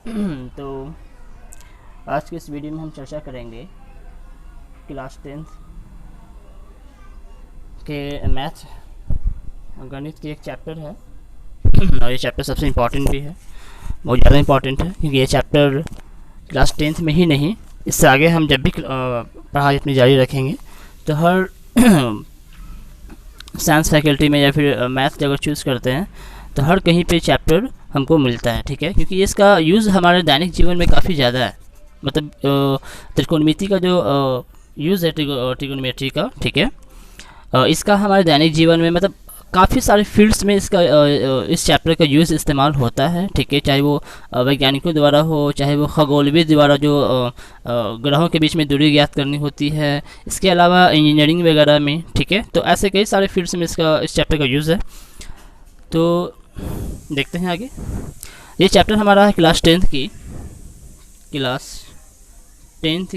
तो आज के इस वीडियो में हम चर्चा करेंगे क्लास 10th के मैथ गणित की एक चैप्टर है। और ये चैप्टर सबसे इम्पॉर्टेंट भी है, बहुत ज़्यादा इम्पॉर्टेंट है, क्योंकि ये चैप्टर क्लास 10th में ही नहीं, इससे आगे हम जब भी पढ़ाई अपनी जारी रखेंगे तो हर साइंस फैकल्टी में या फिर मैथ अगर चूज़ करते हैं तो हर कहीं पे चैप्टर हमको मिलता है, ठीक है। क्योंकि इसका यूज़ हमारे दैनिक जीवन में काफ़ी ज़्यादा है। मतलब त्रिकोणमिति का जो यूज़ है त्रिकोणमिति का, ठीक है, इसका हमारे दैनिक जीवन में मतलब काफ़ी सारे फील्ड्स में इसका इस चैप्टर का यूज़ इस्तेमाल होता है, ठीक है। चाहे वो वैज्ञानिकों द्वारा हो, चाहे वो खगोलविद द्वारा जो ग्रहों के बीच में दूरी ज्ञात करनी होती है, इसके अलावा इंजीनियरिंग वगैरह में, ठीक है। तो ऐसे कई सारे फील्ड्स में इस चैप्टर का यूज़ है। तो देखते हैं आगे। ये चैप्टर हमारा है क्लास 10th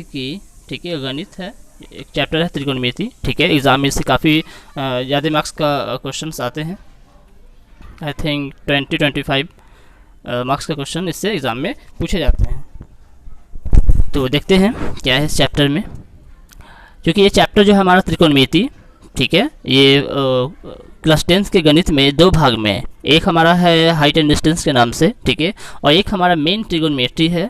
की, ठीक है, गणित है। एक चैप्टर है त्रिकोणमिति, ठीक है। एग्ज़ाम में इससे काफ़ी ज़्यादा मार्क्स का क्वेश्चंस आते हैं। आई थिंक 20-25 मार्क्स का क्वेश्चन इससे एग्ज़ाम में पूछे जाते हैं। तो देखते हैं क्या है इस चैप्टर में। क्योंकि ये चैप्टर जो है हमारा त्रिकोणमिति, ठीक है, ये क्लास 10th के गणित में दो भाग में है। एक हमारा है हाइट एंड डिस्टेंस के नाम से, ठीक है, और एक हमारा मेन त्रिकोणमिति है,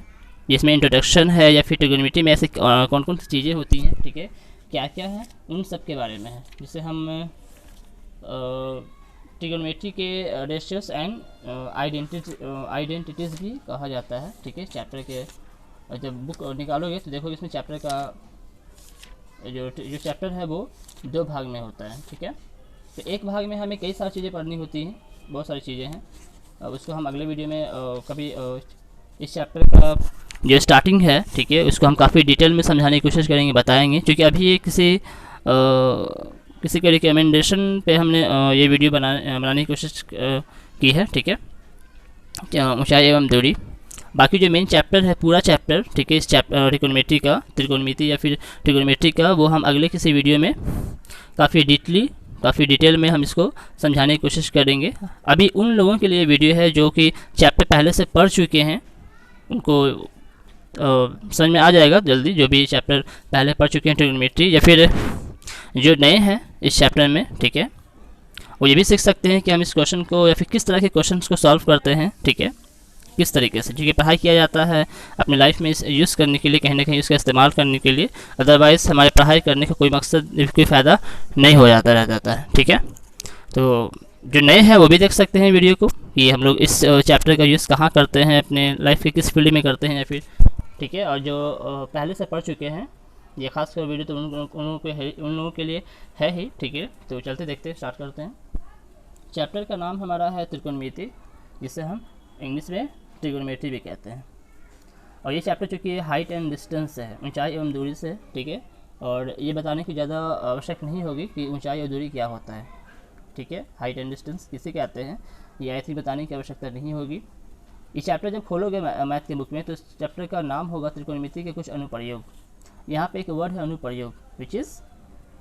जिसमें इंट्रोडक्शन है या फिर ट्रिगोनोमेट्री में ऐसे कौन कौन सी चीज़ें होती हैं, ठीक है, क्या क्या है, उन सब के बारे में है, जिसे हम ट्रिगोनोमेट्री के रेशियोस एंड आइडेंटिटीज़ भी कहा जाता है, ठीक है। चैप्टर के जब बुक निकालोगे तो देखोगे इसमें चैप्टर का जो चैप्टर है वो दो भाग में होता है, ठीक है। तो एक भाग में हमें कई सारी चीज़ें पढ़नी होती हैं, बहुत सारी चीज़ें हैं, उसको हम अगले वीडियो में कभी इस चैप्टर का जो स्टार्टिंग है, ठीक है, उसको हम काफ़ी डिटेल में समझाने की कोशिश करेंगे, बताएंगे। क्योंकि अभी ये किसी के रिकमेंडेशन पे हमने ये वीडियो बनाने की कोशिश की है, ठीक है, ऊंचाई एवं दूरी। बाकी जो मेन चैप्टर है, पूरा चैप्टर, ठीक है, इस चैप्टर त्रिकोणमिति या फिर ट्रिगोनोमेट्री का, वो हम अगले किसी वीडियो में काफ़ी डिटेल में हम इसको समझाने की कोशिश करेंगे। अभी उन लोगों के लिए वीडियो है जो कि चैप्टर पहले से पढ़ चुके हैं, उनको समझ में आ जाएगा जल्दी, जो भी चैप्टर पहले पढ़ चुके हैं ट्रिगोनोमेट्री, या फिर जो नए हैं इस चैप्टर में, ठीक है, वो ये भी सीख सकते हैं कि हम इस क्वेश्चन को या फिर किस तरह के क्वेश्चंस को सॉल्व करते हैं, ठीक है, किस तरीके से, ठीक है, पढ़ाई किया जाता है अपनी लाइफ में यूज़ करने के लिए, कहीं ना कहीं इसका इस्तेमाल करने के लिए। अदरवाइज़ हमारे पढ़ाई करने का कोई मकसद, कोई फ़ायदा नहीं हो जाता रह जाता है, ठीक है। तो जो नए हैं वो भी देख सकते हैं वीडियो को, कि हम लोग इस चैप्टर का यूज़ कहाँ करते हैं, अपने लाइफ के किस फील्ड में करते हैं, या फिर, ठीक है। और जो पहले से पढ़ चुके हैं, ये खास कर वीडियो तो उन लोगों के लिए है ही, ठीक है। तो चलते देखते हैं, स्टार्ट करते हैं। चैप्टर का नाम हमारा है त्रिकोणमिति, जिसे हम इंग्लिश में ट्रिगोनोमेट्री भी कहते हैं। और ये चैप्टर चूँकि हाइट एंड डिस्टेंस से है, ऊंचाई एवं दूरी से, ठीक है। और ये बताने की ज़्यादा आवश्यक नहीं होगी कि ऊंचाई और दूरी क्या होता है, ठीक है, हाइट एंड डिस्टेंस किसे कहते हैं, ये ऐसी बताने की आवश्यकता नहीं होगी। ये चैप्टर जब खोलोगे मैथ के बुक में, तो इस चैप्टर का नाम होगा त्रिकोणमिति के कुछ अनुप्रयोग। यहाँ पे एक वर्ड है अनुप्रयोग, विच इज़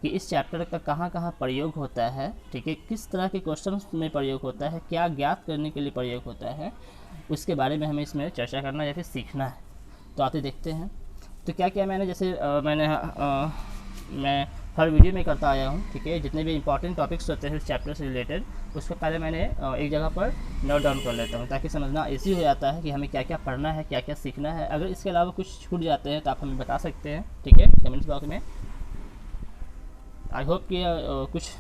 कि इस चैप्टर का कहाँ कहाँ प्रयोग होता है, ठीक है, किस तरह के क्वेश्चन में प्रयोग होता है, क्या ज्ञात करने के लिए प्रयोग होता है, उसके बारे में हमें इसमें चर्चा करना या फिर सीखना है। तो आते देखते हैं। तो क्या क्या मैंने, जैसे मैं हर वीडियो में करता आया हूँ, ठीक है, जितने भी इंपॉर्टेंट टॉपिक्स होते हैं इस चैप्टर से रिलेटेड, उसको पहले मैंने एक जगह पर नोट डाउन कर लेता हूँ, ताकि समझना ईजी हो जाता है कि हमें क्या क्या पढ़ना है, क्या क्या सीखना है। अगर इसके अलावा कुछ छूट जाते हैं तो आप हमें बता सकते हैं, ठीक है, कमेंट्स बॉक्स में। आई होप कि कुछ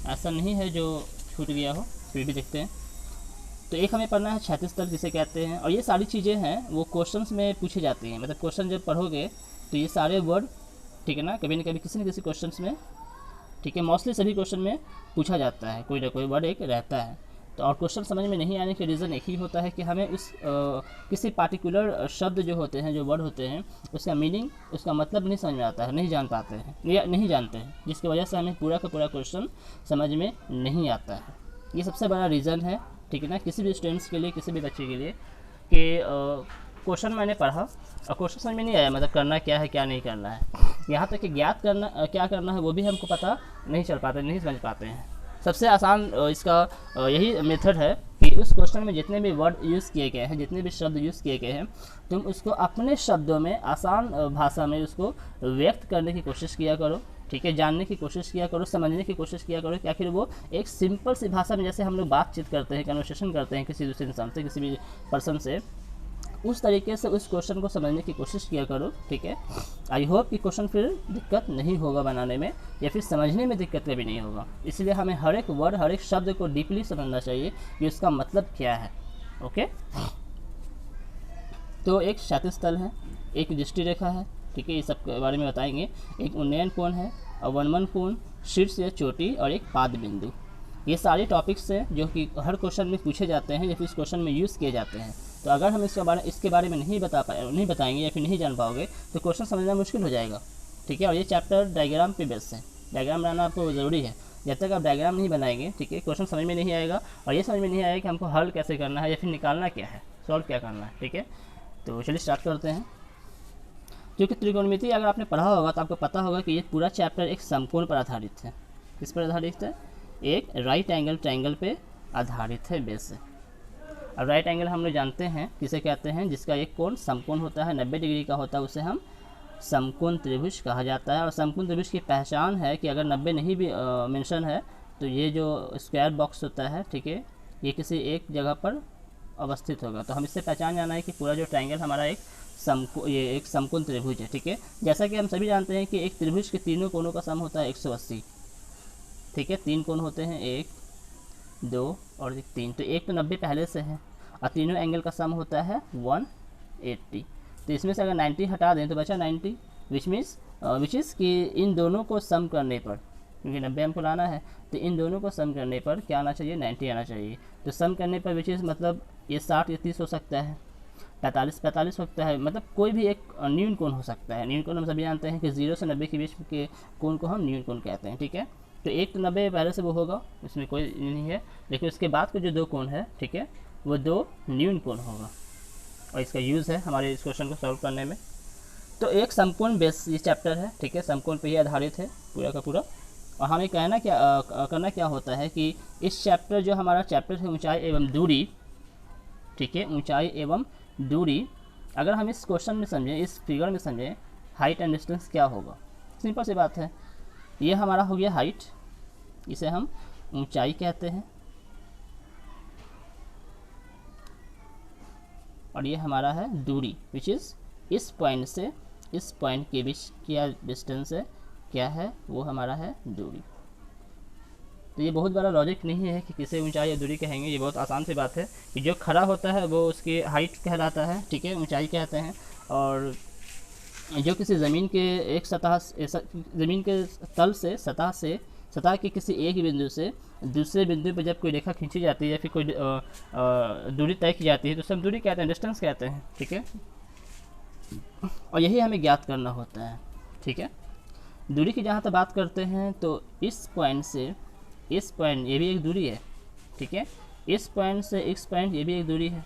ऐसा नहीं है जो छूट गया हो, फिर भी देखते हैं। तो एक हमें पढ़ना है क्षैतिज तल, जिसे कहते हैं। और ये सारी चीज़ें हैं वो क्वेश्चंस में पूछी जाती हैं, मतलब क्वेश्चन जब पढ़ोगे तो ये सारे वर्ड, ठीक है ना, कभी न कभी किसी न किसी क्वेश्चंस में, ठीक है, मोस्टली सभी क्वेश्चन में पूछा जाता है, कोई ना कोई वर्ड एक रहता है। तो और क्वेश्चन समझ में नहीं आने के रीज़न एक ही होता है कि हमें उस किसी पार्टिकुलर शब्द जो होते हैं, जो वर्ड होते हैं, उसका मीनिंग, उसका मतलब नहीं समझ में आता है, नहीं जान पाते हैं या नहीं जानते हैं, जिसकी वजह से हमें पूरा का पूरा क्वेश्चन समझ में नहीं आता है। ये सबसे बड़ा रीज़न है, ठीक है ना, किसी भी स्टूडेंट्स के लिए, किसी भी बच्चे के लिए, कि क्वेश्चन मैंने पढ़ा और क्वेश्चन समझ में नहीं आया, मतलब करना क्या है क्या नहीं करना है, यहाँ तक कि ज्ञात करना क्या करना है वो भी हमको पता नहीं चल पाता, नहीं समझ पाते हैं। सबसे आसान इसका यही मेथड है कि उस क्वेश्चन में जितने भी वर्ड यूज़ किए गए हैं, जितने भी शब्द यूज़ किए गए हैं, तुम उसको अपने शब्दों में आसान भाषा में उसको व्यक्त करने की कोशिश किया करो, ठीक है। जानने की कोशिश किया करो, समझने की कोशिश किया करो कि आखिर वो एक सिंपल सी भाषा में, जैसे हम लोग बातचीत करते हैं, कन्वर्सेशन करते हैं किसी दूसरे इंसान से, किसी भी पर्सन से, उस तरीके से उस क्वेश्चन को समझने की कोशिश किया करो, ठीक है। आई होप कि क्वेश्चन फिर दिक्कत नहीं होगा बनाने में या फिर समझने में दिक्कत कभी नहीं होगा। इसलिए हमें हर एक वर्ड, हर एक शब्द को डीपली समझना चाहिए कि उसका मतलब क्या है। ओके, तो एक क्षैतिज तल है, एक दृष्टि रेखा है, ठीक है, ये सब के बारे में बताएंगे। एक उन्नयन कोण है, अवनमन कोण, शीर्ष या चोटी और एक पाद बिंदु। ये सारे टॉपिक्स हैं जो कि हर क्वेश्चन में पूछे जाते हैं या फिर इस क्वेश्चन में यूज़ किए जाते हैं। तो अगर हम इसके बारे में नहीं बताएंगे या फिर नहीं जान पाओगे तो क्वेश्चन समझना मुश्किल हो जाएगा, ठीक है। और ये चैप्टर डायग्राम पे बेस्ड है, डायग्राम बनाना आपको ज़रूरी है। जब तक आप डायग्राम नहीं बनाएंगे, ठीक है, क्वेश्चन समझ में नहीं आएगा और ये समझ में नहीं आएगा कि हमको हल कैसे करना है या फिर निकालना क्या है, सॉल्व क्या करना है, ठीक है। तो चलिए स्टार्ट करते हैं। क्योंकि त्रिकोणमिति अगर आपने पढ़ा होगा तो आपको पता होगा कि ये पूरा चैप्टर एक समकोण पर आधारित है। किस पर आधारित है? एक राइट एंगल ट्रायंगल पे आधारित है बेस से। अब राइट एंगल हम लोग जानते हैं किसे कहते हैं, जिसका एक कोण समकोण होता है, 90 डिग्री का होता है, उसे हम समकोण त्रिभुज कहा जाता है। और समकोण त्रिभुज की पहचान है कि अगर 90 नहीं भी मेंशन है तो ये जो स्क्वायर बॉक्स होता है, ठीक है, ये किसी एक जगह पर अवस्थित होगा। तो हम इससे पहचान जाना है कि पूरा जो ट्रायंगल हमारा एक समकोण त्रिभुज है, ठीक है। जैसा कि हम सभी जानते हैं कि एक त्रिभुज के तीनों कोणों का सम होता है 180, ठीक है। 3 कोण होते हैं, 1, 2 और 3। तो एक तो 90 पहले से है और तीनों एंगल का सम होता है 180। तो इसमें से अगर 90 हटा दें तो बचा 90, विच इज़ कि इन दोनों को सम करने पर, क्योंकि 90 हमको लाना है, तो इन दोनों को सम करने पर क्या आना चाहिए? 90 आना चाहिए। तो सम करने पर विच इज़ मतलब ये 60 या 30 हो सकता है, 45 सकता है, मतलब कोई भी एक न्यून कोण हो सकता है। न्यून कोण हम सभी जानते हैं कि 0 से 90 के बीच के कोण को हम न्यून कोण कहते हैं, ठीक है। तो एक तो 90 पहले से वो होगा, इसमें कोई नहीं है, लेकिन उसके बाद के जो 2 कोण है, ठीक है, वो 2 न्यून कोण होगा और इसका यूज़ है हमारे इस क्वेश्चन को सॉल्व करने में। तो एक समकोण बेस ये चैप्टर है, ठीक है, समकोण पे ही आधारित है पूरा का पूरा। और हमें करना क्या होता है कि इस चैप्टर जो हमारा चैप्टर है ऊंचाई एवं दूरी, ठीक है, ऊंचाई एवं दूरी, अगर हम इस क्वेश्चन में समझें, इस फिगर में समझें, हाइट एंड डिस्टेंस क्या होगा? सिंपल सी बात है, ये हमारा हो गया हाइट, इसे हम ऊंचाई कहते हैं, और ये हमारा है दूरी, विच इज़ इस पॉइंट से इस पॉइंट के बीच क्या डिस्टेंस है, क्या है, वो हमारा है दूरी। तो ये बहुत बड़ा लॉजिक नहीं है कि किसे ऊंचाई या दूरी कहेंगे, ये बहुत आसान सी बात है कि जो खड़ा होता है वो उसकी हाइट कहलाता है, ठीक है, ऊंचाई कहते हैं। और जो किसी ज़मीन के एक ज़मीन के तल से सतह के किसी एक बिंदु से दूसरे बिंदु पर जब कोई रेखा खींची जाती है या फिर कोई दूरी तय की जाती है तो सब दूरी कहते हैं, डिस्टेंस कहते हैं, ठीक है। और यही हमें ज्ञात करना होता है, ठीक है। दूरी की जहाँ तक बात करते हैं तो इस पॉइंट से इस पॉइंट, ये भी एक दूरी है, ठीक है। इस पॉइंट से इस पॉइंट, ये भी एक दूरी है,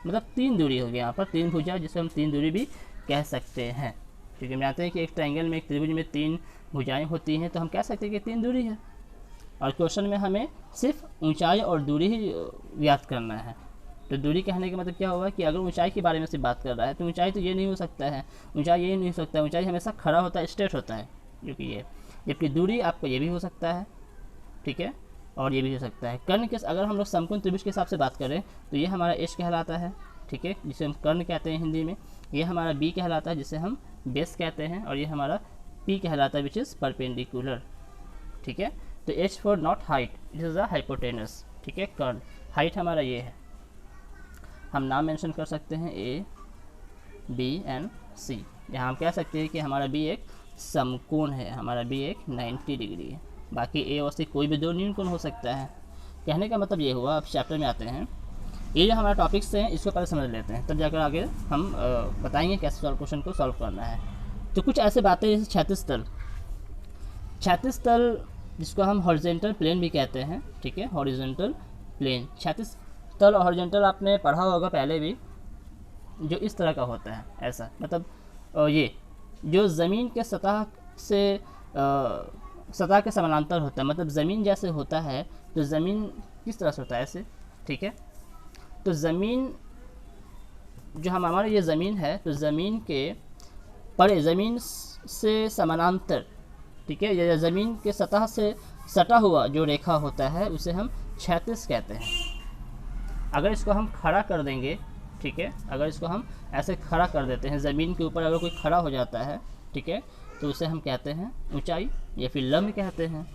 मतलब 3 दूरी हो गई यहाँ पर, 3 भुजा, जिसे हम 3 दूरी भी कह सकते हैं, क्योंकि हम जानते हैं कि एक ट्रायंगल में, एक त्रिभुज में 3 भुजाएं होती हैं, तो हम कह सकते हैं कि 3 दूरी है। और क्वेश्चन में हमें सिर्फ ऊंचाई और दूरी ही ज्ञात करना है। तो दूरी कहने का मतलब क्या होगा कि अगर ऊंचाई के बारे में सिर्फ बात कर रहा है तो ऊंचाई तो ये नहीं हो सकता है, ऊंचाई ये नहीं हो सकता है, ऊंचाई हमेशा खड़ा होता है, स्ट्रेट होता है, क्योंकि ये, जबकि दूरी आपको ये भी हो सकता है, ठीक है, और ये भी हो सकता है। कर्ण के, अगर हम लोग समकोण त्रिभुज के हिसाब से बात करें तो ये हमारा एच कहलाता है, ठीक है, जिसे हम कर्ण कहते हैं हिंदी में। ये हमारा बी कहलाता है, जिसे हम बेस कहते हैं, और ये हमारा पी कहलाता है, विच इज़ परपेंडिकुलर, ठीक है। तो H for not height, it is the hypotenuse, ठीक है, कर्ण। हाइट हमारा ये है, हम नाम मेंशन कर सकते हैं ए, बी एंड सी। यहाँ हम कह सकते हैं कि हमारा बी एक समकोण है, हमारा बी एक 90 डिग्री है, बाकी ए और सी कोई भी 2 न्यून कोण हो सकता है। कहने का मतलब ये हुआ। अब चैप्टर में आते हैं, ये जो हमारा टॉपिक्स हैं इसको पहले समझ लेते हैं, तब जाकर आगे हम बताएंगे कैसे क्वेश्चन को सॉल्व करना है। तो कुछ ऐसे बातें जैसे क्षैतिज तल जिसको हम हॉरिजॉन्टल प्लेन भी कहते हैं, ठीक है, हॉरिजॉन्टल प्लेन, क्षैतिज तल और हॉरिजॉन्टल आपने पढ़ा होगा पहले भी, जो इस तरह का होता है, ऐसा, मतलब ये जो ज़मीन के सतह से सतह के समानांतर होता है, मतलब ज़मीन जैसे होता है तो ज़मीन किस तरह से होता है ऐसे, ठीक है। तो ज़मीन जो हमारा ये ज़मीन है, तो ज़मीन के परे, ज़मीन से समानांतर, ठीक है, या ज़मीन के सतह से सटा हुआ जो रेखा होता है उसे हम क्षैतिज कहते हैं। अगर इसको हम खड़ा कर देंगे, ठीक है, अगर इसको हम ऐसे खड़ा कर देते हैं, ज़मीन के ऊपर अगर कोई खड़ा हो जाता है, ठीक है, तो उसे हम कहते हैं ऊंचाई या फिर लंब कहते हैं।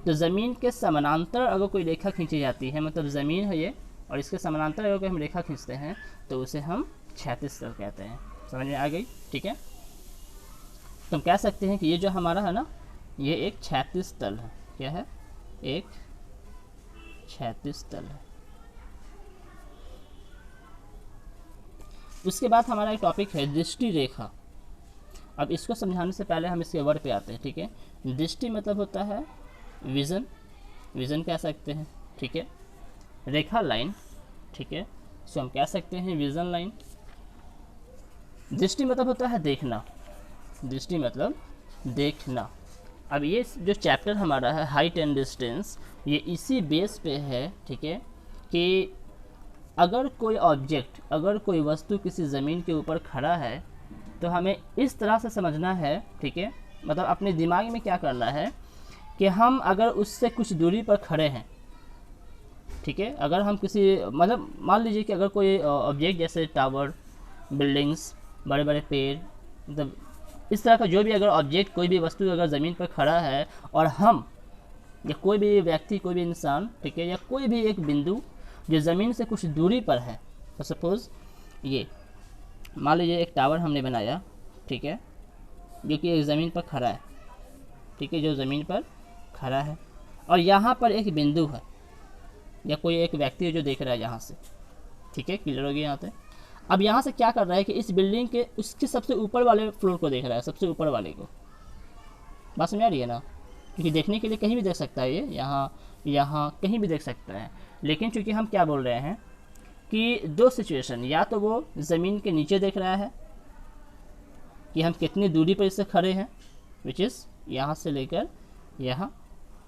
तो ज़मीन के समानांतर अगर कोई रेखा खींची जाती है, मतलब ज़मीन है ये और इसके समानांतर अगर कोई हम रेखा खींचते हैं तो उसे हम क्षैतिज तल कहते हैं। समझ में आ गई, ठीक है। तो हम कह सकते हैं कि ये जो हमारा है ना, ये एक क्षैतिज तल है। क्या है? एक क्षैतिज तल है। उसके बाद हमारा एक टॉपिक है दृष्टि रेखा। अब इसको समझाने से पहले हम इसके वर्ड पे आते हैं, ठीक है। दृष्टि मतलब होता है विज़न, विज़न कह सकते हैं, ठीक है। रेखा लाइन, ठीक है, इसको हम कह सकते हैं विज़न लाइन। दृष्टि मतलब होता है देखना, दृष्टि मतलब देखना। अब ये जो चैप्टर हमारा है हाइट एंड डिस्टेंस, ये इसी बेस पे है, ठीक है, कि अगर कोई ऑब्जेक्ट, अगर कोई वस्तु किसी ज़मीन के ऊपर खड़ा है तो हमें इस तरह से समझना है, ठीक है, मतलब अपने दिमाग में क्या करना है कि हम अगर उससे कुछ दूरी पर खड़े हैं, ठीक है, अगर हम किसी, मतलब मान लीजिए कि अगर कोई ऑब्जेक्ट जैसे टावर, बिल्डिंग्स, बड़े बड़े पेड़, मतलब इस तरह का जो भी अगर ऑब्जेक्ट, कोई भी वस्तु अगर ज़मीन पर खड़ा है और हम या कोई भी व्यक्ति, कोई भी इंसान, ठीक है, या कोई भी एक बिंदु जो ज़मीन से कुछ दूरी पर है, तो सपोज़ ये मान लीजिए एक टावर हमने बनाया, ठीक है, जो कि एक ज़मीन पर खड़ा है, ठीक है, जो ज़मीन पर खड़ा है, और यहाँ पर एक बिंदु है या कोई एक व्यक्ति है जो देख रहा है यहाँ से, ठीक है, क्लियर हो गया यहाँ से। अब यहाँ से क्या कर रहा है कि इस बिल्डिंग के उसके सबसे ऊपर वाले फ्लोर को देख रहा है, सबसे ऊपर वाले को। बात समझ आ रही है ना? क्योंकि देखने के लिए कहीं भी देख सकता है, ये यहाँ कहीं भी देख सकता है, लेकिन चूँकि हम क्या बोल रहे हैं कि दो सिचुएशन, या तो वो ज़मीन के नीचे देख रहा है कि हम कितनी दूरी पर इससे खड़े हैं, विच इज़ यहाँ से लेकर यहाँ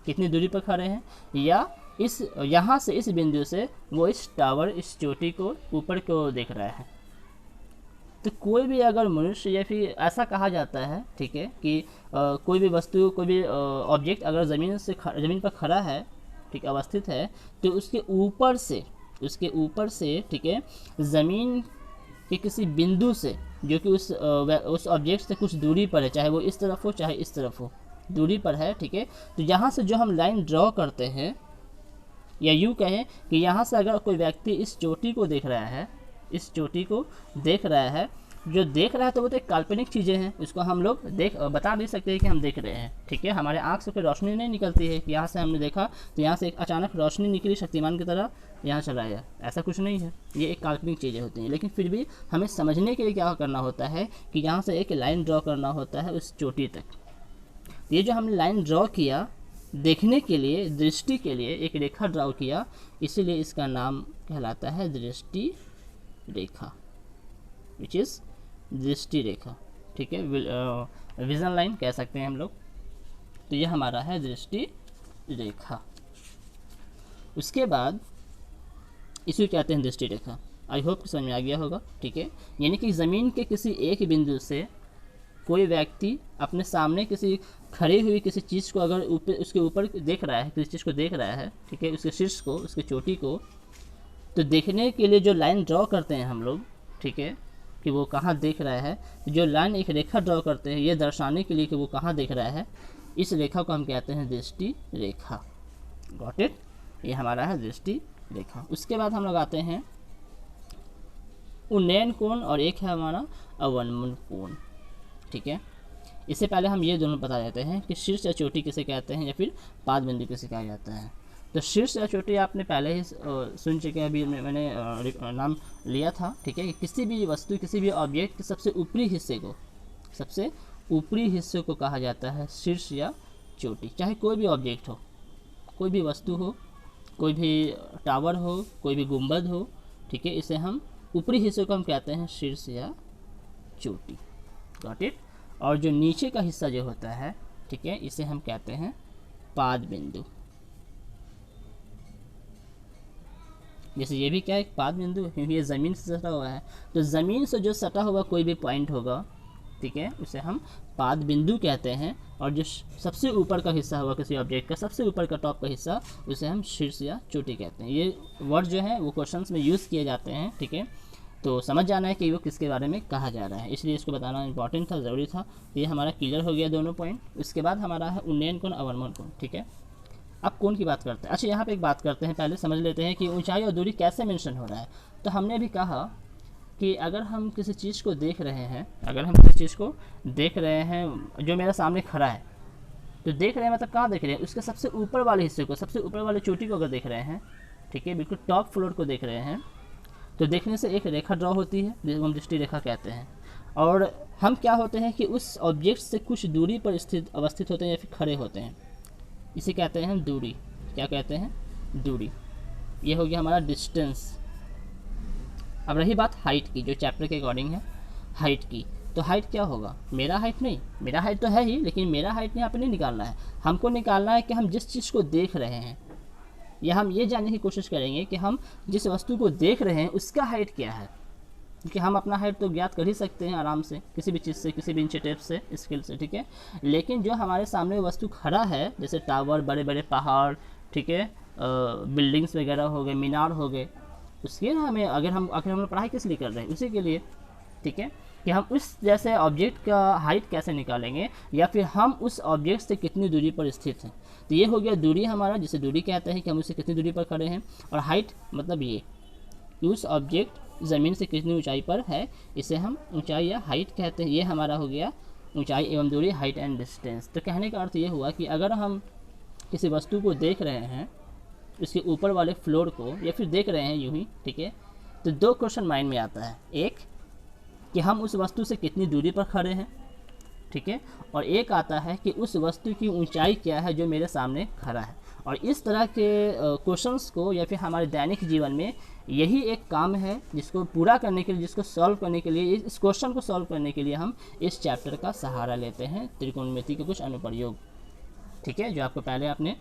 कितनी दूरी पर खड़े हैं, या इस यहाँ से इस बिंदु से वो इस टावर, इस चोटी को ऊपर को देख रहा है। तो कोई भी अगर मनुष्य, या फिर ऐसा कहा जाता है, ठीक है, कि कोई भी वस्तु, कोई भी ऑब्जेक्ट अगर ज़मीन पर खड़ा है, ठीक, अवस्थित है, तो उसके ऊपर से, ठीक है, ज़मीन के किसी बिंदु से जो कि उस ऑब्जेक्ट से कुछ दूरी पर है, चाहे वो इस तरफ हो चाहे इस तरफ हो, दूरी पर है, ठीक है, तो यहाँ से जो हम लाइन ड्रॉ करते हैं, या यूँ कहें कि यहाँ से अगर कोई व्यक्ति इस चोटी को देख रहा है, इस चोटी को देख रहा है, जो देख रहा है तो वो तो एक काल्पनिक चीज़ें हैं, उसको हम लोग बता नहीं सकते हैं कि हम देख रहे हैं, ठीक है। हमारे आँख से कोई रोशनी नहीं निकलती है कि यहाँ से हमने देखा तो यहाँ से एक अचानक रोशनी निकली शक्तिमान की तरह, यहाँ चला गया, ऐसा कुछ नहीं है, ये एक काल्पनिक चीज़ें होती हैं। लेकिन फिर भी हमें समझने के लिए क्या करना होता है कि यहाँ से एक लाइन ड्रॉ करना होता है उस चोटी तक। ये जो हमने लाइन ड्रॉ किया देखने के लिए, दृष्टि के लिए एक रेखा ड्रॉ किया, इसीलिए इसका नाम कहलाता है दृष्टि रेखा, विच इज़ दृष्टि रेखा, ठीक है, विज़न लाइन कह सकते हैं हम लोग। तो ये हमारा है दृष्टि रेखा। उसके बाद इसे कहते हैं दृष्टि रेखा। आई होप कि समझ में आ गया होगा, ठीक है। यानी कि ज़मीन के किसी एक बिंदु से कोई व्यक्ति अपने सामने किसी खड़ी हुई किसी चीज़ को अगर उसके ऊपर देख रहा है, किसी चीज़ को देख रहा है, ठीक है, उसके शीर्ष को, उसके चोटी को, तो देखने के लिए जो लाइन ड्रॉ करते हैं हम लोग, ठीक है, कि वो कहाँ देख रहा है, जो लाइन एक रेखा ड्रॉ करते हैं ये दर्शाने के लिए कि वो कहाँ देख रहा है, इस रेखा को हम कहते हैं दृष्टि रेखा। Got it? ये हमारा है दृष्टि रेखा। उसके बाद हम लोग आते हैं उन्नयन कोण, और एक है हमारा अवनमन कोण, ठीक है। इससे पहले हम ये दोनों बता देते हैं कि शीर्ष या चोटी किसे कहते हैं या फिर पाद बिंदु किसे कहा जाता है। तो शीर्ष या चोटी आपने पहले ही सुन चुके हैं, अभी मैंने नाम लिया था, ठीक है। किसी भी वस्तु, किसी भी ऑब्जेक्ट के सबसे ऊपरी हिस्से को कहा जाता है शीर्ष या चोटी। चाहे कोई भी ऑब्जेक्ट हो, कोई भी वस्तु हो, कोई भी टावर हो, कोई भी गुंबद हो, ठीक है, इसे हम ऊपरी हिस्से को हम कहते हैं शीर्ष या चोटी। Got it? और जो नीचे का हिस्सा जो होता है, ठीक है, इसे हम कहते हैं पाद बिंदु। जैसे ये भी क्या है, एक पाद बिंदु, क्योंकि ये ज़मीन से सटा हुआ है, तो ज़मीन से जो सटा हुआ कोई भी पॉइंट होगा, ठीक है, उसे हम पाद बिंदु कहते हैं। और जो सबसे ऊपर का हिस्सा होगा किसी ऑब्जेक्ट का, सबसे ऊपर का टॉप का हिस्सा, उसे हम शीर्ष या चोटी कहते हैं। ये वर्ड जो है वो क्वेश्चंस में यूज़ किए जाते हैं, ठीक है, तो समझ जाना है कि वो किसके बारे में कहा जा रहा है, इसलिए इसको बताना इंपॉर्टेंट था, ज़रूरी था। ये हमारा क्लियर हो गया दोनों पॉइंट। उसके बाद हमारा है उन्नयन कोण, अवनमन कोण, ठीक है। अब कोण की बात करते हैं। अच्छा, यहाँ पे एक बात करते हैं, पहले समझ लेते हैं कि ऊंचाई और दूरी कैसे मेंशन हो रहा है। तो हमने भी कहा कि अगर हम किसी चीज़ को देख रहे हैं, जो मेरे सामने खड़ा है, तो देख रहे हैं मतलब कहाँ देख रहे हैं, उसके सबसे ऊपर वाले हिस्से को, सबसे ऊपर वाले चोटी को अगर देख रहे हैं, ठीक है, बिल्कुल टॉप फ्लोर को देख रहे हैं, तो देखने से एक रेखा ड्रॉ होती है जिसको हम दृष्टि रेखा कहते हैं। और हम क्या होते हैं कि उस ऑब्जेक्ट से कुछ दूरी पर अवस्थित होते हैं या फिर खड़े होते हैं, इसे कहते हैं हम दूरी। क्या कहते हैं? दूरी। ये हो गया हमारा डिस्टेंस। अब रही बात हाइट की, जो चैप्टर के अकॉर्डिंग है हाइट की, तो हाइट क्या होगा? मेरा हाइट नहीं, मेरा हाइट तो है ही, लेकिन मेरा हाइट यहाँ पे नहीं निकालना है, हमको निकालना है कि हम जिस चीज़ को देख रहे हैं, या हम ये जानने की कोशिश करेंगे कि हम जिस वस्तु को देख रहे हैं उसका हाइट क्या है। क्योंकि हम अपना हाइट तो ज्ञात कर ही सकते हैं आराम से, किसी भी चीज़ से, किसी भी इंची टेप से, स्केल से, ठीक है, लेकिन जो हमारे सामने वस्तु खड़ा है, जैसे टावर, बड़े बड़े पहाड़, ठीक है, बिल्डिंग्स वगैरह हो गए, मीनार हो गए, उसके ना हमें अगर हम लोग पढ़ाई किस लिए कर रहे हैं, उसी के लिए, ठीक है, कि हम उस जैसे ऑब्जेक्ट का हाइट कैसे निकालेंगे, या फिर हम उस ऑब्जेक्ट से कितनी दूरी पर स्थित हैं। तो ये हो गया दूरी हमारा, जिसे दूरी कहते हैं कि हम उससे कितनी दूरी पर खड़े हैं। और हाइट मतलब ये उस ऑब्जेक्ट ज़मीन से कितनी ऊंचाई पर है, इसे हम ऊंचाई या हाइट कहते हैं। ये हमारा हो गया ऊंचाई एवं दूरी, हाइट एंड डिस्टेंस। तो कहने का अर्थ ये हुआ कि अगर हम किसी वस्तु को देख रहे हैं, उसके ऊपर वाले फ्लोर को, या फिर देख रहे हैं यूँ ही, ठीक है, तो दो क्वेश्चन माइंड में आता है। एक कि हम उस वस्तु से कितनी दूरी पर खड़े हैं, ठीक है, और एक आता है कि उस वस्तु की ऊंचाई क्या है जो मेरे सामने खड़ा है। और इस तरह के क्वेश्चंस को, या फिर हमारे दैनिक जीवन में यही एक काम है जिसको पूरा करने के लिए, जिसको सॉल्व करने के लिए, इस क्वेश्चन को सॉल्व करने के लिए हम इस चैप्टर का सहारा लेते हैं, त्रिकोणमिति के कुछ अनुप्रयोग, ठीक है, जो आपको पहले आपने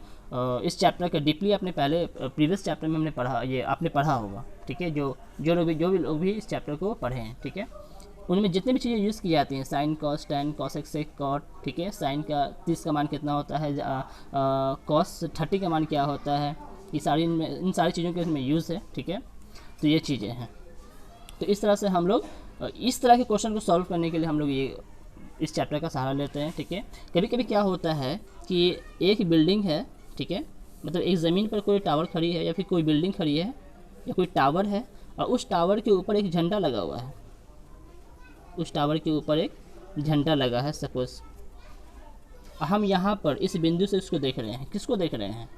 इस चैप्टर का डीपली अपने पहले प्रीवियस चैप्टर में हमने पढ़ा, ये आपने पढ़ा होगा, ठीक है, जो भी लोग भी इस चैप्टर को पढ़े हैं, ठीक है, उनमें जितनी भी चीज़ें यूज़ की जाती हैं, sine, cos, tan, cosec, sec, cot, ठीक है, साइन का 30 का मान कितना होता है, कॉस 30 का मान क्या होता है, ये सारी इन सारी चीज़ों के इसमें यूज़ है, ठीक है, तो ये चीज़ें हैं। तो इस तरह से हम लोग इस तरह के क्वेश्चन को सॉल्व करने के लिए हम लोग ये इस चैप्टर का सहारा लेते हैं, ठीक है। कभी कभी क्या होता है कि एक बिल्डिंग है, ठीक है, मतलब एक ज़मीन पर कोई टावर खड़ी है, या फिर कोई बिल्डिंग खड़ी है, या कोई टावर है, और उस टावर के ऊपर एक झंडा लगा हुआ है, उस टावर के ऊपर एक झंडा लगा है सपोज, हम यहाँ पर इस बिंदु से उसको देख रहे हैं। किसको देख रहे हैं?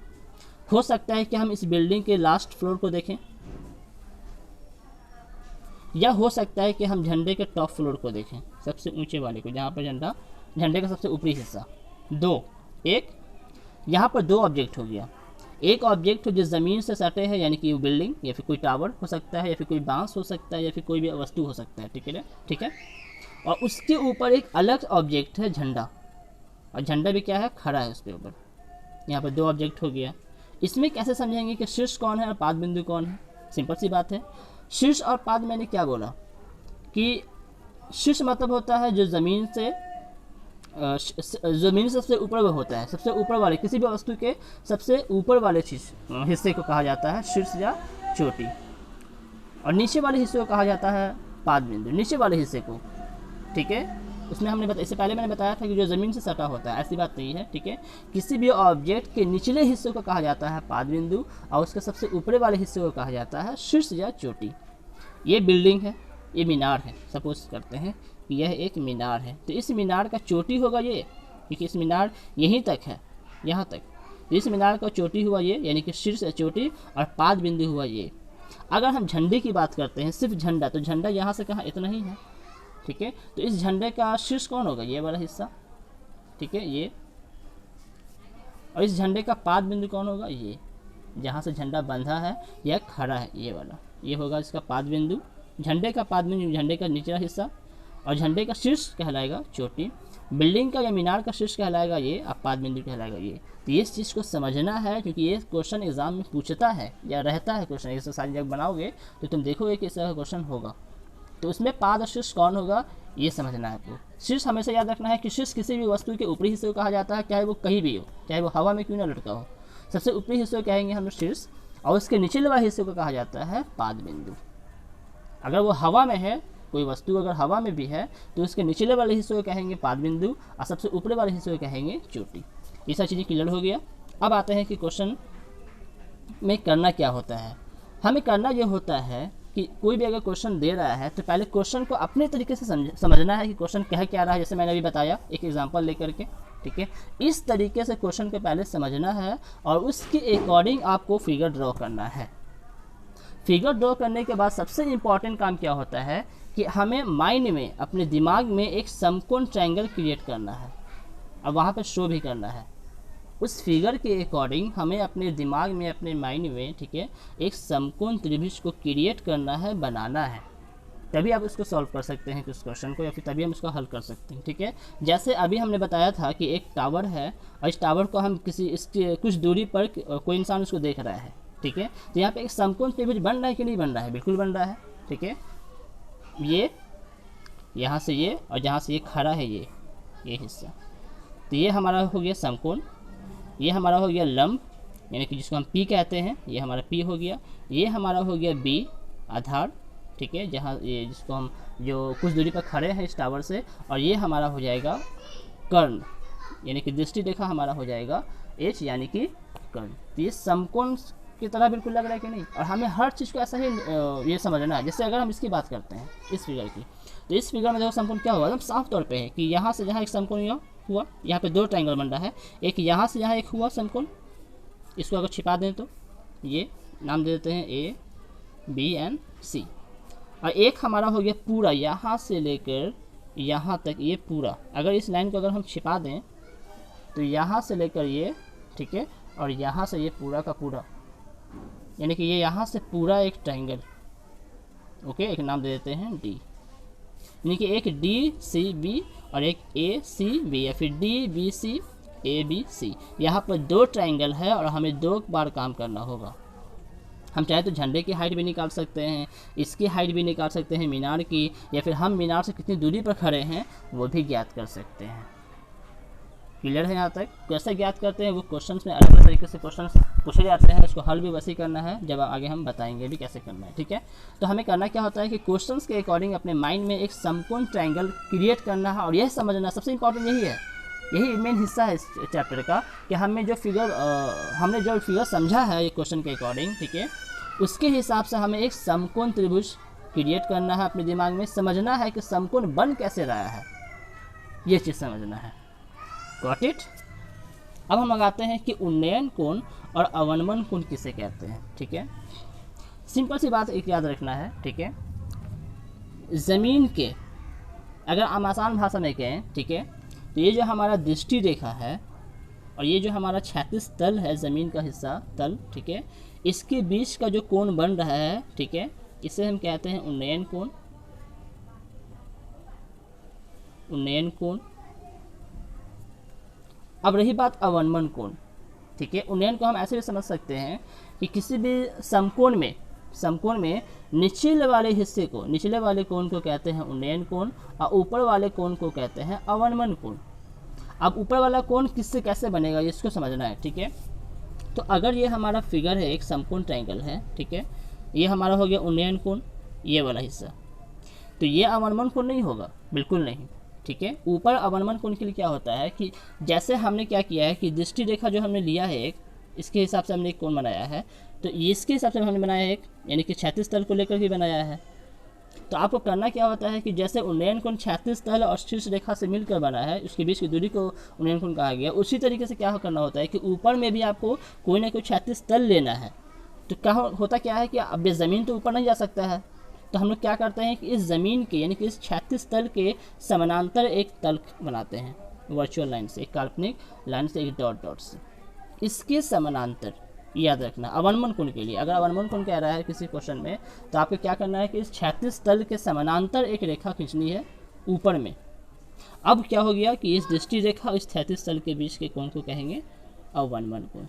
हो सकता है कि हम इस बिल्डिंग के लास्ट फ्लोर को देखें, या हो सकता है कि हम झंडे के टॉप फ्लोर को देखें, सबसे ऊंचे वाले को, जहाँ पर झंडे का सबसे ऊपरी हिस्सा। एक यहाँ पर दो ऑब्जेक्ट हो गया, एक ऑब्जेक्ट जो ज़मीन से सटे है, यानी कि वो बिल्डिंग या फिर कोई टावर हो सकता है, या फिर कोई बांस हो सकता है, या फिर कोई भी वस्तु हो सकता है, ठीक है, और उसके ऊपर एक अलग ऑब्जेक्ट है, झंडा, और झंडा भी क्या है, खड़ा है उसके ऊपर। यहाँ पर दो ऑब्जेक्ट हो गया। इसमें कैसे समझेंगे कि शीर्ष कौन है और पाद बिंदु कौन है? सिंपल सी बात है, शीर्ष और पाद, मैंने क्या बोला कि शीर्ष मतलब होता है जो ज़मीन से सबसे ऊपर होता है, सबसे ऊपर वाले किसी भी वस्तु के सबसे ऊपर वाले हिस्से को कहा जाता है शीर्ष या चोटी, और नीचे वाले हिस्से को कहा जाता है पाद बिंदु, नीचे वाले हिस्से को, ठीक है। उसमें हमने इससे पहले मैंने बताया था कि जो ज़मीन से सटा होता है, ऐसी बात नहीं है, ठीक है। किसी भी ऑब्जेक्ट के निचले हिस्से को कहा जाता है पाद बिंदु, और उसके सबसे ऊपरे वाले हिस्से को कहा जाता है शीर्ष या चोटी। ये बिल्डिंग है, ये मीनार है, सपोज करते हैं कि यह एक मीनार है, तो इस मीनार का चोटी होगा ये, क्योंकि इस मीनार यहीं तक है, यहाँ तक, तो इस मीनार का चोटी हुआ ये, यानी कि शीर्ष या चोटी, और पाद बिंदु हुआ ये। अगर हम झंडे की बात करते हैं, सिर्फ झंडा, तो झंडा यहाँ से कहाँ, इतना ही है, ठीक है, तो इस झंडे का शीर्ष कौन होगा? ये वाला हिस्सा, ठीक है, ये, और इस झंडे का पाद बिंदु कौन होगा? ये, जहाँ से झंडा बंधा है या खड़ा है, ये वाला, ये होगा इसका पाद बिंदु। झंडे का पाद बिंदु झंडे का निचला हिस्सा, और झंडे का शीर्ष कहलाएगा चोटी। बिल्डिंग का या मीनार का शीर्ष कहलाएगा ये, अपाद बिंदु कहलाएगा ये। तो ये चीज़ को समझना है, क्योंकि ये क्वेश्चन एग्जाम में पूछता है या रहता है क्वेश्चन। ये सारी जब बनाओगे तो तुम देखोगे कि इस तरह का क्वेश्चन होगा। तो उसमें पाद और शीर्ष कौन होगा ये समझना है आपको। शीर्ष हमेशा याद रखना है कि शीर्ष किसी भी वस्तु के ऊपरी हिस्से को कहा जाता है, चाहे वो कहीं भी हो, चाहे वो हवा में क्यों ना लटका हो। सबसे ऊपरी हिस्से को कहेंगे हम लोग शीर्ष, और उसके निचले वाले हिस्से को कहा जाता है पाद बिंदु। अगर वो हवा में है, कोई वस्तु अगर हवा में भी है तो उसके निचले वाले हिस्से को कहेंगे पाद बिंदु और सबसे ऊपरी वाले हिस्से को कहेंगे चोटी। ये सारी चीज़ें क्लियर हो गया। अब आते हैं कि क्वेश्चन में करना क्या होता है। हमें करना ये होता है कि कोई भी अगर क्वेश्चन दे रहा है तो पहले क्वेश्चन को अपने तरीके से समझना है कि क्वेश्चन कह क्या रहा है। जैसे मैंने अभी बताया एक एग्जांपल लेकर के, ठीक है, इस तरीके से क्वेश्चन को पहले समझना है और उसके अकॉर्डिंग आपको फिगर ड्रॉ करना है। फिगर ड्रॉ करने के बाद सबसे इम्पॉर्टेंट काम क्या होता है कि हमें माइंड में, अपने दिमाग में एक समकोण ट्रायंगल क्रिएट करना है और वहाँ पर शो भी करना है। उस फिगर के अकॉर्डिंग हमें अपने दिमाग में, अपने माइंड में, ठीक है, एक समकोण त्रिभुज को क्रिएट करना है, बनाना है। तभी आप उसको सॉल्व कर सकते हैं उस क्वेश्चन को, या फिर तभी हम उसको हल कर सकते हैं। ठीक है, जैसे अभी हमने बताया था कि एक टावर है और इस टावर को हम इसके कुछ दूरी पर कोई इंसान उसको देख रहा है। ठीक है, तो यहाँ पे एक समकोण त्रिभुज बन रहा है कि नहीं बन रहा है? बिल्कुल बन रहा है। ठीक है, ये यहाँ से ये और जहाँ से ये खड़ा है ये हिस्सा, तो ये हमारा हो गया समकोण। ये हमारा हो गया लंब, यानी कि जिसको हम पी कहते हैं, ये हमारा पी हो गया। ये हमारा हो गया बी, आधार। ठीक है, जहाँ ये जिसको हम जो कुछ दूरी पर खड़े हैं इस टावर से, और ये हमारा हो जाएगा कर्ण, यानी कि दृष्टि रेखा हमारा हो जाएगा एच, यानी कि कर्ण। तो ये समकोण की तरह बिल्कुल लग रहा है कि नहीं? और हमें हर चीज़ को ऐसा ही ये समझना है। जैसे अगर हम इसकी बात करते हैं, इस फिगर की, तो इस फिगर में देखो समकोण क्या हुआ, एकदम साफ तौर पे है कि यहाँ से जहाँ एक समकोण हुआ, यहाँ पे दो ट्रायंगल बन रहा है, एक यहाँ से यहाँ एक हुआ समकोण। इसको अगर छिपा दें तो ये नाम दे देते हैं ए, बी एंड सी। और एक हमारा हो गया पूरा, यहाँ से लेकर यहाँ तक ये पूरा। अगर इस लाइन को अगर हम छिपा दें तो यहाँ से लेकर ये, ठीक है, और यहाँ से ये पूरा का पूरा, यानी कि ये यहाँ से पूरा एक ट्रायंगल। ओके, एक नाम दे देते हैं डी, यानी कि एक डी सी बी और एक ए सी बी, या फिर D B C A B C. यहाँ पर दो ट्रायंगल है और हमें दो बार काम करना होगा। हम चाहे तो झंडे की हाइट भी निकाल सकते हैं, इसकी हाइट भी निकाल सकते हैं, मीनार की, या फिर हम मीनार से कितनी दूरी पर खड़े हैं वो भी ज्ञात कर सकते हैं। क्लियर है यहाँ तक? कैसे ज्ञात करते हैं वो क्वेश्चन में अलग अलग तरीके से क्वेश्चन पूछे जाते हैं, उसको हल भी वैसे ही करना है, जब आगे हम बताएंगे भी कैसे करना है। ठीक है, तो हमें करना क्या होता है कि क्वेश्चन के अकॉर्डिंग अपने माइंड में एक समकोण ट्रायंगल क्रिएट करना है, और यह समझना सबसे इंपॉर्टेंट यही है, यही मेन हिस्सा है इस चैप्टर का, कि हमने जो फिगर समझा है ये क्वेश्चन के अकॉर्डिंग, ठीक है, उसके हिसाब से हमें एक समकोण त्रिभुज क्रिएट करना है अपने दिमाग में। समझना है कि समकोण बन कैसे रहा है, ये चीज़ समझना है। Got it? अब हम लगाते हैं कि उन्नयन कोण और अवनमन कोण किसे कहते हैं। ठीक है, सिंपल सी बात एक याद रखना है। ठीक है, ज़मीन के, अगर हम आसान भाषा में कहें, ठीक है, तो ये जो हमारा दृष्टि रेखा है और ये जो हमारा क्षैतिज तल है, ज़मीन का हिस्सा तल, ठीक है, इसके बीच का जो कोण बन रहा है, ठीक है, इसे हम कहते हैं उन्नयन कोण। उन्नयन कोण। अब रही बात अवनमन कोण। ठीक है, उन्नयन को हम ऐसे भी समझ सकते हैं कि किसी भी समकोण में निचले वाले हिस्से को, निचले वाले कोण को कहते हैं उन्नयन कोण, और ऊपर वाले कोण को कहते हैं अवनमन कोण। अब ऊपर वाला कोण किससे कैसे बनेगा इसको समझना है। ठीक है, तो अगर ये हमारा फिगर है, एक समकोण ट्रायंगल है, ठीक है, ये हमारा हो गया उन्नयन कोण, ये वाला हिस्सा, तो ये अवनमन कोण नहीं होगा, बिल्कुल नहीं। ठीक है, ऊपर अवनमन कोण के लिए क्या होता है कि जैसे हमने क्या किया है कि दृष्टि रेखा जो हमने लिया है एक, इसके हिसाब से हमने एक कोण बनाया है, तो इसके हिसाब से हमने बनाया एक, यानी कि क्षैतिज तल को लेकर भी बनाया है। तो आपको करना क्या होता है कि जैसे उन्नयन कोण क्षैतिज तल और शीर्ष रेखा से मिलकर बना है, उसके बीच की दूरी को उन्नयन कोण कहा गया, उसी तरीके से क्या करना होता है कि ऊपर में भी आपको कोई ना कोई क्षैतिज तल लेना है। तो क्या होता क्या है कि अब ज़मीन तो ऊपर नहीं जा सकता है, तो हम लोग क्या करते हैं कि इस ज़मीन के, यानी कि इस क्षैतिज तल के समानांतर एक तल बनाते हैं वर्चुअल लाइन से, एक काल्पनिक लाइन से, एक डॉट डॉट से, इसके समानांतर। याद रखना अवनमन कोण के लिए, अगर अवनमन कोण कह रहा है किसी क्वेश्चन में, तो आपको क्या करना है कि इस क्षैतिज तल के समानांतर एक रेखा खींचनी है ऊपर में, अब क्या हो गया कि इस दृष्टि रेखा और इस क्षैतिज तल के बीच के कोण को कहेंगे अवनमन कोण,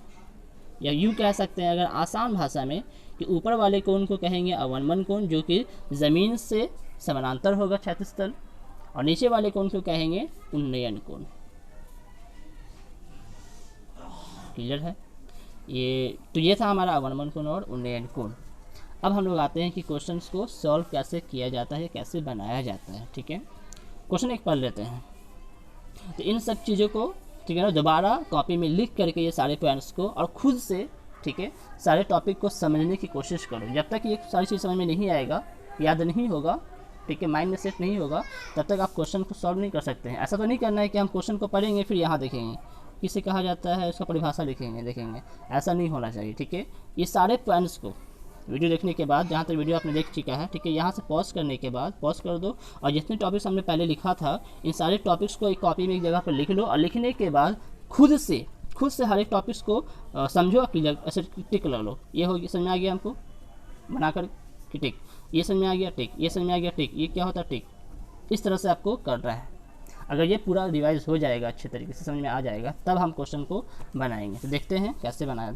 या यूँ कह सकते हैं अगर आसान भाषा में कि ऊपर वाले कोण को कहेंगे अवनमन कोण जो कि ज़मीन से समानांतर होगा क्षैतिज तल, और नीचे वाले कोण को कहेंगे उन्नयन कोण। क्लियर है? ये था हमारा अवनमन कोण और उन्नयन कोण। अब हम लोग आते हैं कि क्वेश्चंस को सॉल्व कैसे किया जाता है, कैसे बनाया जाता है। ठीक है, क्वेश्चन एक पढ़ लेते हैं। तो इन सब चीज़ों को ठीक है ना दोबारा कॉपी में लिख करके ये सारे पॉइंट्स को और खुद से ठीक है सारे टॉपिक को समझने की कोशिश करो। जब तक ये सारी चीज़ समझ में नहीं आएगा, याद नहीं होगा, ठीक है, माइंड में सेट नहीं होगा, तब तक आप क्वेश्चन को सॉल्व नहीं कर सकते हैं। ऐसा तो नहीं करना है कि हम क्वेश्चन को पढ़ेंगे फिर यहाँ देखेंगे किसे कहा जाता है, उसका परिभाषा लिखेंगे देखेंगे, ऐसा नहीं होना चाहिए। ठीक है, ये सारे पॉइंट्स को वीडियो देखने के बाद, जहाँ तक वीडियो आपने देख चुका है, ठीक है, यहाँ से पॉज करने के बाद पॉज कर दो और जितने टॉपिक्स हमने पहले लिखा था इन सारे टॉपिक्स को एक कॉपी में एक जगह पर लिख लो, और लिखने के बाद खुद से हर एक टॉपिक्स को समझो, क्लियर ऐसे टिक लगा लो। ये हो गया, समझ में आ गया हमको बनाकर कि टिक, ये समझ में आ गया टिक, ये समझ में आ गया टिक, ये क्या होता है टिक। इस तरह से आपको करना है। अगर ये पूरा रिवाइज हो जाएगा, अच्छे तरीके से समझ में आ जाएगा, तब हम क्वेश्चन को बनाएंगे। तो देखते हैं कैसे बनाते हैं।